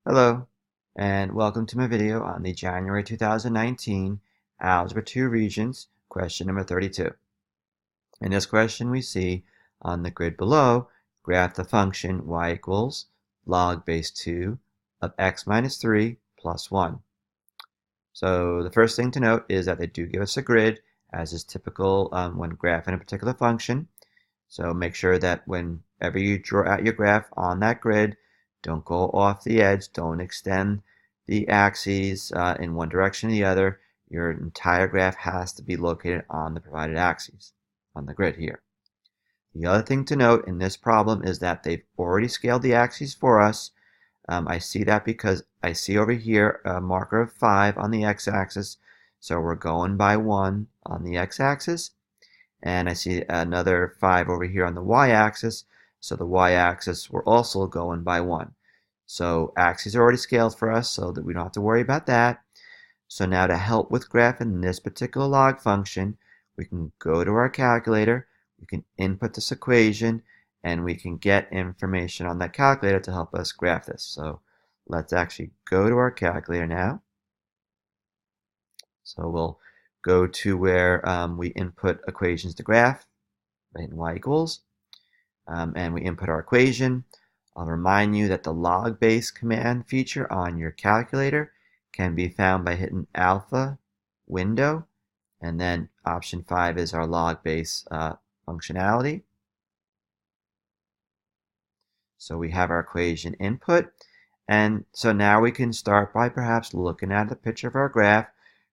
Hello, and welcome to my video on the January 2019 Algebra 2 Regions, question number 32. In this question, we see on the grid below, graph the function y equals log base 2 of x minus 3 plus 1. So the first thing to note is that they do give us a grid, as is typical when graphing a particular function. So make sure that whenever you draw out your graph on that grid, don't go off the edge, don't extend the axes in one direction or the other. Your entire graph has to be located on the provided axes on the grid here. The other thing to note in this problem is that they've already scaled the axes for us. I see that because I see over here a marker of 5 on the x-axis, so we're going by 1 on the x-axis. And I see another 5 over here on the y-axis, so the y-axis we're also going by 1. So axes are already scaled for us, so that we don't have to worry about that. So now to help with graphing this particular log function, we can go to our calculator, we can input this equation, and we can get information on that calculator to help us graph this. So let's actually go to our calculator now. So we'll go to where we input equations to graph, right, in y equals, and we input our equation. I'll remind you that the log base command feature on your calculator can be found by hitting alpha window, and then option 5 is our log base functionality. So we have our equation input, and so now we can start by perhaps looking at the picture of our graph.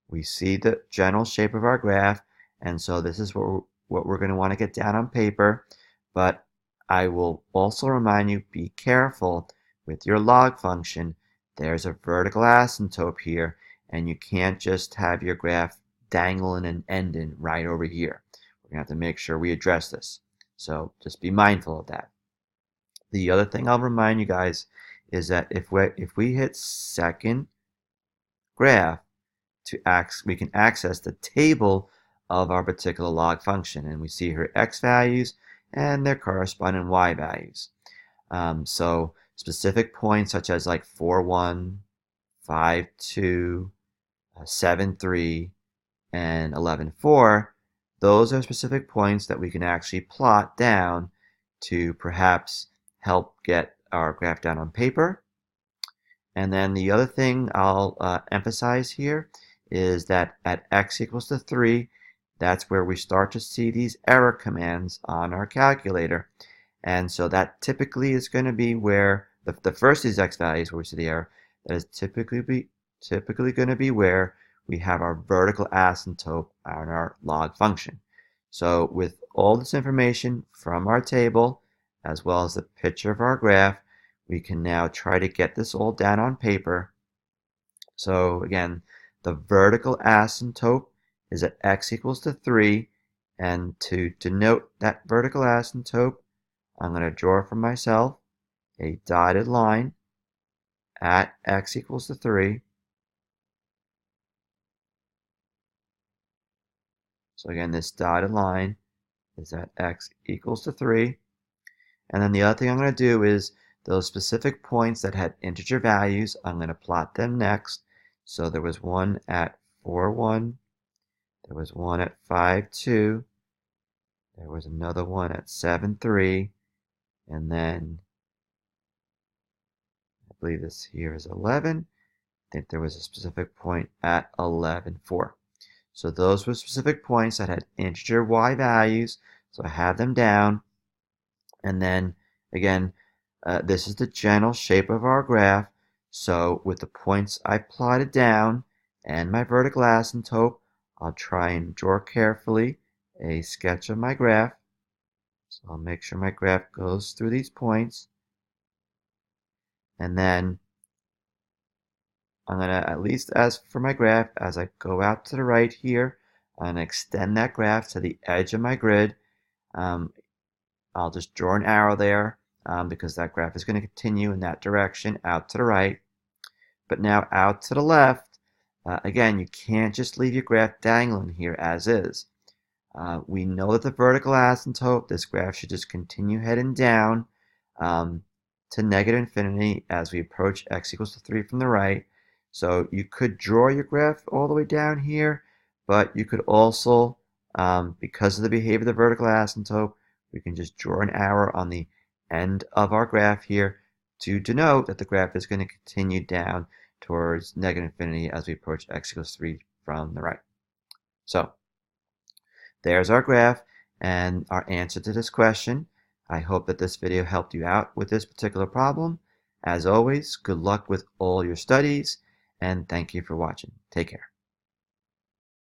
We see the general shape of our graph, and so this is what we're going to want to get down on paper. But I will also remind you, be careful with your log function. There's a vertical asymptote here, and you can't just have your graph dangling and ending right over here. We're going to have to make sure we address this. So just be mindful of that. The other thing I'll remind you guys is that if we hit second graph, we can access the table of our particular log function, and we see here x values and their corresponding y values. So specific points such as like 4, 1, 5, 2, 7, 3, and 11, 4, those are specific points that we can actually plot down to perhaps help get our graph down on paper. And then the other thing I'll emphasize here is that at x equals to 3, that's where we start to see these error commands on our calculator. And so that typically is going to be where the first is x values where we see the error. That is typically going to be where we have our vertical asymptote on our log function. So with all this information from our table, as well as the picture of our graph, we can now try to get this all down on paper. So again, the vertical asymptote is at x equals to 3, and to denote that vertical asymptote, I'm going to draw for myself a dotted line at x equals to 3. So again, this dotted line is at x equals to 3. And then the other thing I'm going to do is those specific points that had integer values, I'm going to plot them next. So there was one at 4, 1. There was one at 5, 2. There was another one at 7, 3. And then I believe this here is 11. I think there was a specific point at 11, 4. So those were specific points that had integer y values. So I have them down. And then again, this is the general shape of our graph. So with the points I plotted down and my vertical asymptote, I'll try and draw carefully a sketch of my graph. So I'll make sure my graph goes through these points. And then I'm going to, at least as for my graph, as I go out to the right here, I'm going to extend that graph to the edge of my grid. I'll just draw an arrow there because that graph is going to continue in that direction out to the right. But now out to the left, again, you can't just leave your graph dangling here as is. We know that the vertical asymptote, this graph should just continue heading down to negative infinity as we approach x equals to 3 from the right. So you could draw your graph all the way down here, but you could also, because of the behavior of the vertical asymptote, we can just draw an arrow on the end of our graph here to denote that the graph is going to continue down towards negative infinity as we approach x equals 3 from the right. So there's our graph and our answer to this question. I hope that this video helped you out with this particular problem. As always, good luck with all your studies, and thank you for watching. Take care.